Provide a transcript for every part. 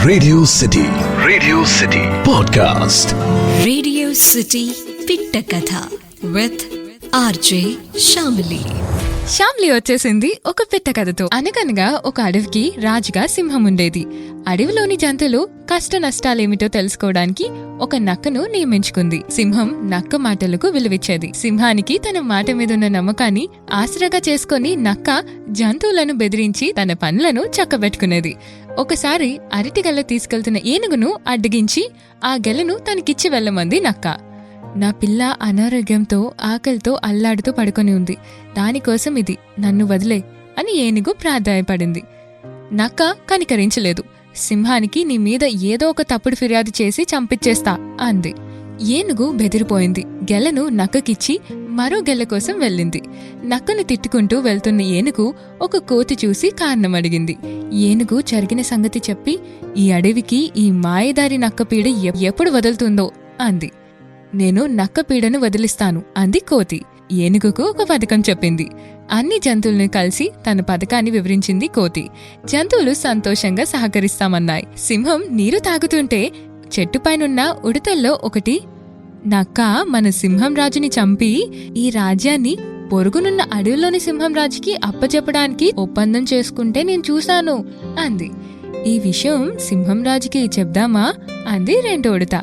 Radio city podcast. Radio city పిట్ట కథ with RJ Shyamili. Shyamili వచ్చేసింది ఒక పిట్ట కథతో. అనగనగా ఒక అడవికి రాజుగా సింహం ఉండేది. అడవిలోని జంతువులు కష్ట నష్టాలేమిటో తెలుసుకోవడానికి ఒక నక్కను నియమించుకుంది. సింహం నక్క మాటలకు విలువిచ్చేది. సింహానికి తన మాట మీదున్న నమ్మకాన్ని ఆసరాగా చేసుకుని నక్క జంతువులను బెదిరించి తన పనులను చక్కబెట్టుకునేది. ఒకసారి అరటి గెల తీసుకెళ్తున్న ఏనుగును అడ్డగించి ఆ గెలను తనకిచ్చి వెళ్లమంది నక్క. నా పిల్ల అనారోగ్యంతో ఆకలితో అల్లాడుతూ పడుకొని ఉంది, దానికోసం ఇది, నన్ను వదిలే అని ఏనుగు ప్రాధాయపడింది. నక్క కనికరించలేదు. సింహానికి నీ మీద ఏదో ఒక తప్పుడు ఫిర్యాదు చేసి చంపించేస్తా అంది. ఏనుగు బెదిరిపోయింది. గెలను నక్కకిచ్చి మరో గెల కోసం వెళ్ళింది. నక్కను తిట్టుకుంటూ వెళ్తున్న ఏనుగు ఒక కోతి చూసి కారణం అడిగింది. ఏనుగు జరిగిన సంగతి చెప్పి, ఈ అడవికి ఈ మాయదారి నక్క పీడ ఎప్పుడు వదులుతుందో అంది. నేను నక్క పీడను వదిలిస్తాను అంది కోతి. ఏనుగుకు ఒక పథకం చెప్పింది. అన్ని జంతువులను కలిసి తన పథకాన్ని వివరించింది కోతి. జంతువులు సంతోషంగా సహకరిస్తామన్నాయి. సింహం నీరు తాగుతుంటే చెట్టుపైనున్న ఉడతల్లో ఒకటి, నక్క మన సింహం రాజుని చంపి ఈ రాజ్యాన్ని పొరుగునున్న అడవిలోని సింహం రాజుకి అప్పచెప్పడానికి ఒప్పందం చేసుకుంటే నేను చూశాను అంది. ఈ విషయం సింహం రాజుకి చెప్దామా అంది రెండో ఉడత.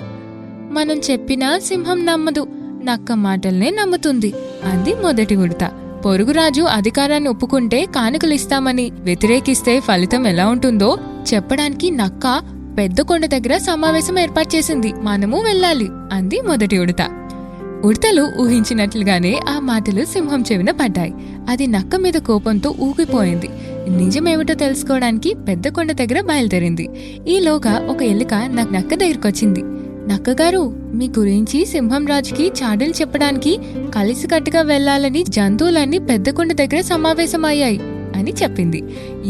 మనం చెప్పినా సింహం నమ్మదు, నక్క మాటల్నే నమ్ముతుంది అంది మొదటి ఉడత. పొరుగురాజు అధికారాన్ని ఒప్పుకుంటే కానుకలిస్తామని వ్యతిరేకిస్తే ఫలితం ఎలా ఉంటుందో చెప్పడానికి నక్క పెద్ద కొండ దగ్గర సమావేశం ఏర్పాటు చేసింది, మనము వెళ్ళాలి అంది మొదటి ఉడత. ఉడతలు ఊహించినట్లుగానే ఆ మాటలు సింహం చెవిన పడ్డాయి. అది నక్క మీద కోపంతో ఊగిపోయింది. నిజమేమిటో తెలుసుకోవడానికి పెద్ద కొండ దగ్గర బయలుదేరింది. ఈలోగా ఒక ఎలుక నక్క దగ్గరకొచ్చింది. నక్కగారు, మీ గురించి సింహం రాజుకి చాడీలు చెప్పడానికి కలిసికట్టుగా వెళ్లాలని జంతువులన్నీ పెద్ద కొండ దగ్గర సమావేశమయ్యాయి అని చెప్పింది.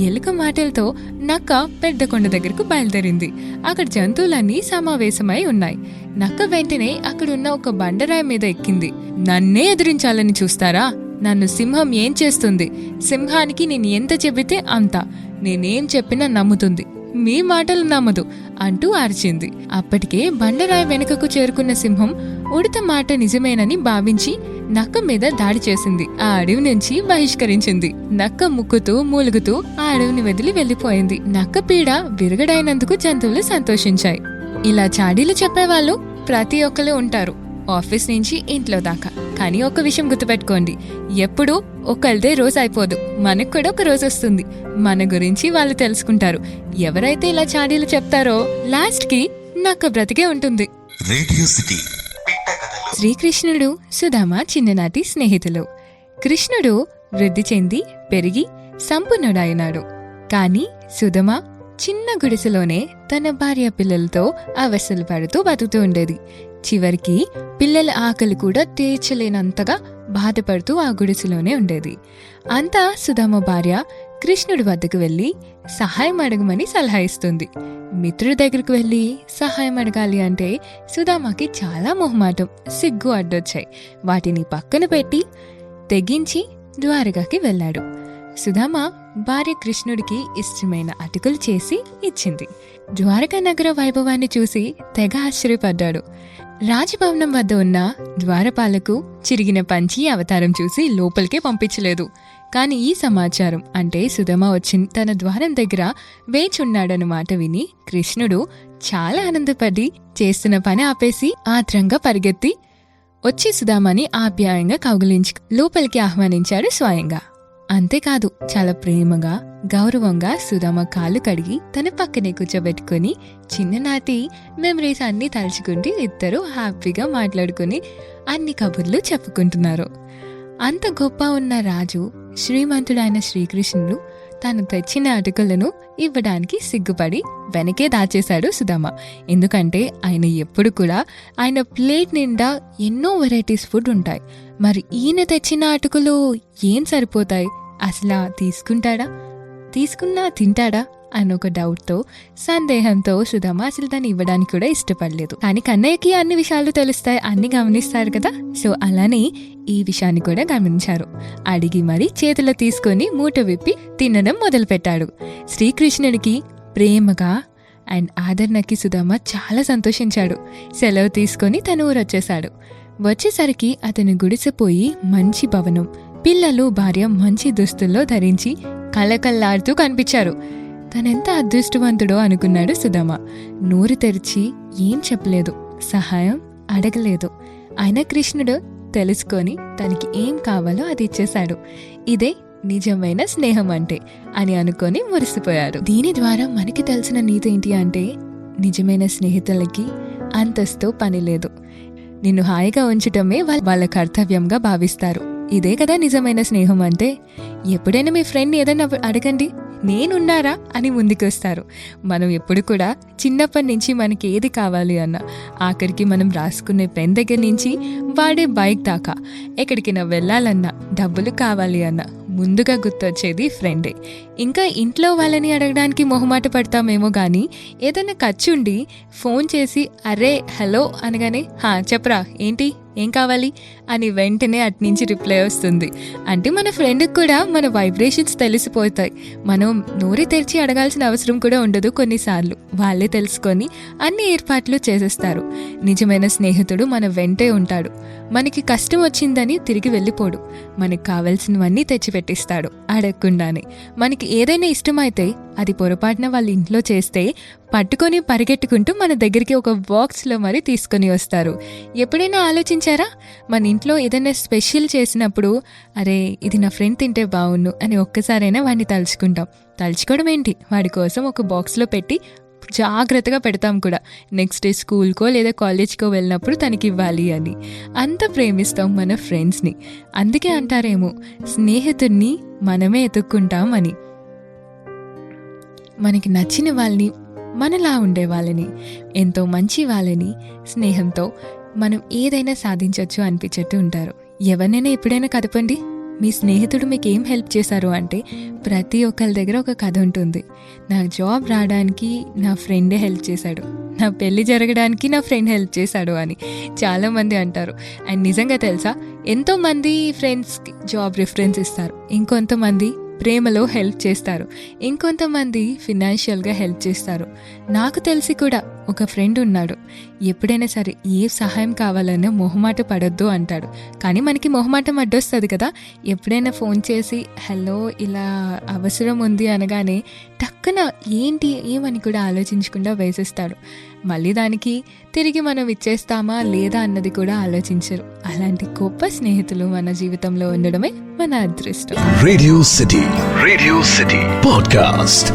ఎలుక మాటలతో నక్క పెద్ద కొండ దగ్గరకు బయలుదేరింది. అక్కడ జంతువులన్నీ సమావేశమై ఉన్నాయి. నక్క వెంటనే అక్కడున్న ఒక బండరాయి మీద ఎక్కింది. నన్నే ఎదిరించాలని చూస్తారా? నన్ను సింహం ఏం చేస్తుంది? సింహానికి నేను ఎంత చెబితే అంత, నేనేం చెప్పినా నమ్ముతుంది, మీ మాటలు నమ్మదు అంటూ అరిచింది. అప్పటికే బండరాయి వెనుకకు చేరుకున్న సింహం ఉడత మాట నిజమేనని భావించి నక్క మీద దాడి చేసింది. ఆ అడవి నుంచి బహిష్కరించింది. నక్క ముక్కుతూ మూలుగుతూ ఆ అడవిని వదిలి వెళ్లిపోయింది. నక్క పీడ విరగడైనందుకు జంతువులు సంతోషించాయి. ఇలా చాడీలు చెప్పేవాళ్ళు ప్రతి ఒక్కరు ఉంటారు, ఆఫీస్ నుంచి ఇంట్లో దాకా. కానీ ఒక విషయం గుర్తుపెట్టుకోండి, ఎప్పుడూ ఒకళ్ళదే రోజు అయిపోదు, మనకు కూడా ఒక రోజు వస్తుంది. మన గురించి వాళ్ళు తెలుసుకుంటారు. ఎవరైతే ఇలా చాడీలు చెప్తారో లాస్ట్ కి నక్క బ్రతికే ఉంటుంది. Radio city. శ్రీకృష్ణుడు సుధామ చిన్ననాటి స్నేహితులు. కృష్ణుడు వృద్ధి చెంది పెరిగి సంపన్నుడైనాడు. కాని సుధమ చిన్న గుడిసెలోనే తన భార్య పిల్లలతో అవస్థలు పడుతూ బతుకుతూ ఉండేది. చివరికి పిల్లల ఆకలి కూడా తీర్చలేనంతగా బాధపడుతూ ఆ గుడిసెలోనే ఉండేది. అంతా సుధామ భార్య కృష్ణుడి వద్దకు వెళ్లి సహాయం అడగమని సలహా ఇస్తుంది. మిత్రుడి దగ్గరకు వెళ్లి సహాయం అడగాలి అంటే సుధామకి చాలా మొహమాటం, సిగ్గు అడ్డొచ్చాయి. వాటిని పక్కన పెట్టి తెగించి ద్వారకాకి వెళ్ళాడు. సుధామ భార్య కృష్ణుడికి ఇష్టమైన అటుకులు చేసి ఇచ్చింది. ద్వారకా నగర వైభవాన్ని చూసి తెగ ఆశ్చర్యపడ్డాడు. రాజభవనం వద్ద ఉన్న ద్వారపాలకు చిరిగిన పంచి అవతారం చూసి లోపలికే పంపించలేదు. కాని ఈ సమాచారం అంటే సుధమ వచ్చి తన ద్వారం దగ్గర వేచున్నాడన్నమాట విని కృష్ణుడు చాలా ఆనందపడి చేస్తున్న పని ఆపేసి ఆత్రంగా పరిగెత్తి వచ్చి సుధామని ఆప్యాయంగా కౌగిలించి లోపలికి ఆహ్వానించాడు స్వయంగా. అంతేకాదు చాలా ప్రేమగా గౌరవంగా సుధామ కాళ్ళు కడిగి తన పక్కనే కూర్చోబెట్టుకుని చిన్ననాటి మెమరీస్ అన్ని తలుచుకుంటూ ఇద్దరు హ్యాపీగా మాట్లాడుకుని అన్ని కబుర్లు చెప్పుకుంటున్నారు. అంత గొప్ప ఉన్న రాజు శ్రీమంతుడైన శ్రీకృష్ణుడు తాను తెచ్చిన అటుకులను ఇవ్వడానికి సిగ్గుపడి వెనకే దాచేశాడు సుధామ. ఎందుకంటే ఆయన ఎప్పుడు కూడా ఆయన ప్లేట్ నిండా ఎన్నో వెరైటీస్ ఫుడ్ ఉంటాయి. మరి ఈయన తెచ్చిన అటుకులు ఏం సరిపోతాయి? అసలు తీసుకున్నా తింటాడా అని ఒక డౌట్తో సందేహంతో సుధామ అసలు దాన్ని ఇవ్వడానికి కూడా ఇష్టపడలేదు. కానీ కన్నయ్యకి అన్ని విషయాలు తెలుస్తాయి, అన్ని గమనిస్తారు కదా. సో అలానే ఈ విషయాన్ని కూడా గమనించారు. అడిగి మరి చేతిలో తీసుకొని మూట విప్పి తినడం మొదలుపెట్టాడు. శ్రీకృష్ణుడికి ప్రేమగా అండ్ ఆదరణకి సుధామ చాలా సంతోషించాడు. సెలవు తీసుకొని తన ఊరొచ్చేశాడు. వచ్చేసరికి అతను గుడిసెపోయి మంచి భవనం, పిల్లలు భార్య మంచి దుస్తుల్లో ధరించి కళకళలాడుతూ కనిపించారు. తనెంత అదృష్టవంతుడో అనుకున్నాడు సుధామ. నోరు తెరిచి ఏం చెప్పలేదు, సహాయం అడగలేదు. అయినా కృష్ణుడు తెలుసుకొని తనకి ఏం కావాలో అది ఇచ్చేశాడు. ఇదే నిజమైన స్నేహం అంటే అని అనుకొని మురిసిపోయారు. దీని ద్వారా మనకి తెలిసిన నీతి ఏంటి అంటే, నిజమైన స్నేహితులకి అంతస్తు పని లేదు. నిన్ను హాయిగా ఉంచటమే వాళ్ళ కర్తవ్యంగా భావిస్తారు. ఇదే కదా నిజమైన స్నేహం అంటే. ఎప్పుడైనా మీ ఫ్రెండ్ ఏదైనా అడగండి, నేనున్నారా అని ముందుకొస్తారు. మనం ఎప్పుడు కూడా చిన్నప్పటి నుంచి మనకి ఏది కావాలి అన్నా, ఆఖరికి మనం రాసుకునే పెన్ దగ్గర నుంచి వాడే బైక్ దాకా, ఎక్కడికైనా వెళ్ళాలన్నా, డబ్బులు కావాలి అన్నా ముందుగా గుర్తొచ్చేది ఫ్రెండే. ఇంకా ఇంట్లో వాళ్ళని అడగడానికి మొహమాట పడతామేమో కానీ, ఏదైనా ఖర్చుండి ఫోన్ చేసి అరే హలో అనగానే చెప్పరా ఏంటి ఏం కావాలి అని వెంటనే అట్నుంచి రిప్లై వస్తుంది. అంటే మన ఫ్రెండ్కి కూడా మన వైబ్రేషన్స్ తెలిసిపోతాయి. మనం నోరు తెరిచి అడగాల్సిన అవసరం కూడా ఉండదు. కొన్నిసార్లు వాళ్ళే తెలుసుకొని అన్ని ఏర్పాట్లు చేసేస్తారు. నిజమైన స్నేహితుడు మన వెంటే ఉంటాడు. మనకి కష్టం వచ్చిందని తిరిగి వెళ్ళిపోడు. మనకి కావాల్సినవన్నీ తెచ్చిపెట్టిస్తాడు అడగకుండానే. మనకి ఏదైనా ఇష్టమైతే అది పొరపాటున వాళ్ళ ఇంట్లో చేస్తే పట్టుకొని పరిగెట్టుకుంటూ మన దగ్గరికి ఒక బాక్స్లో మరి తీసుకొని వస్తారు. ఎప్పుడైనా ఆలోచించారా, మన ఇంట్లో ఏదైనా స్పెషల్ చేసినప్పుడు అరే ఇది నా ఫ్రెండ్ తింటే బాగుండు అని ఒక్కసారైనా వాడిని తలుచుకుంటాం. తలుచుకోవడం ఏంటి, వాడి కోసం ఒక బాక్స్లో పెట్టి జాగ్రత్తగా పెడతాం కూడా. నెక్స్ట్ డే స్కూల్కో లేదా కాలేజ్కో వెళ్ళినప్పుడు తనకి ఇవ్వాలి అని. అంత ప్రేమిస్తాం మన ఫ్రెండ్స్ని. అందుకే అంటారేమో స్నేహితుడిని మనమే ఎతుక్కుంటాం అని. మనకి నచ్చిన వాళ్ళని, మనలా ఉండే వాళ్ళని, ఎంతో మంచి వాళ్ళని స్నేహంతో మనం ఏదైనా సాధించవచ్చు అనిపించట్టు ఉంటారు. ఎవరినైనా ఎప్పుడైనా కదపండి, మీ స్నేహితుడు మీకు ఏం హెల్ప్ చేశారు అంటే ప్రతి ఒక్కరి దగ్గర ఒక కథ ఉంటుంది. నాకు జాబ్ రావడానికి నా ఫ్రెండే హెల్ప్ చేశాడు, నా పెళ్ళి జరగడానికి నా ఫ్రెండ్ హెల్ప్ చేశాడు అని చాలామంది అంటారు. అండ్ నిజంగా తెలుసా, ఎంతోమంది ఫ్రెండ్స్కి జాబ్ రిఫరెన్స్ ఇస్తారు, ఇంకొంతమంది ప్రేమలో హెల్ప్ చేస్తారు, ఇంకొంతమంది ఫినాన్షియల్గా హెల్ప్ చేస్తారు. నాకు తెలిసి కూడా ఒక ఫ్రెండ్ ఉన్నాడు, ఎప్పుడైనా సరే ఏ సహాయం కావాలన్నా మొహమాట పడొద్దు అంటాడు. కానీ మనకి మొహమాటం అడ్డొస్తుంది కదా. ఎప్పుడైనా ఫోన్ చేసి హలో ఇలా అవసరం ఉంది అనగానే టక్కున ఏంటి ఏమని కూడా ఆలోచించకుండా వేసేస్తాడు. మళ్ళీ దానికి తిరిగి మనం ఇచ్చేస్తామా లేదా అన్నది కూడా ఆలోచించరు. అలాంటి గొప్ప స్నేహితులు మన జీవితంలో ఉండడమే మన అదృష్టం. Radio city podcast.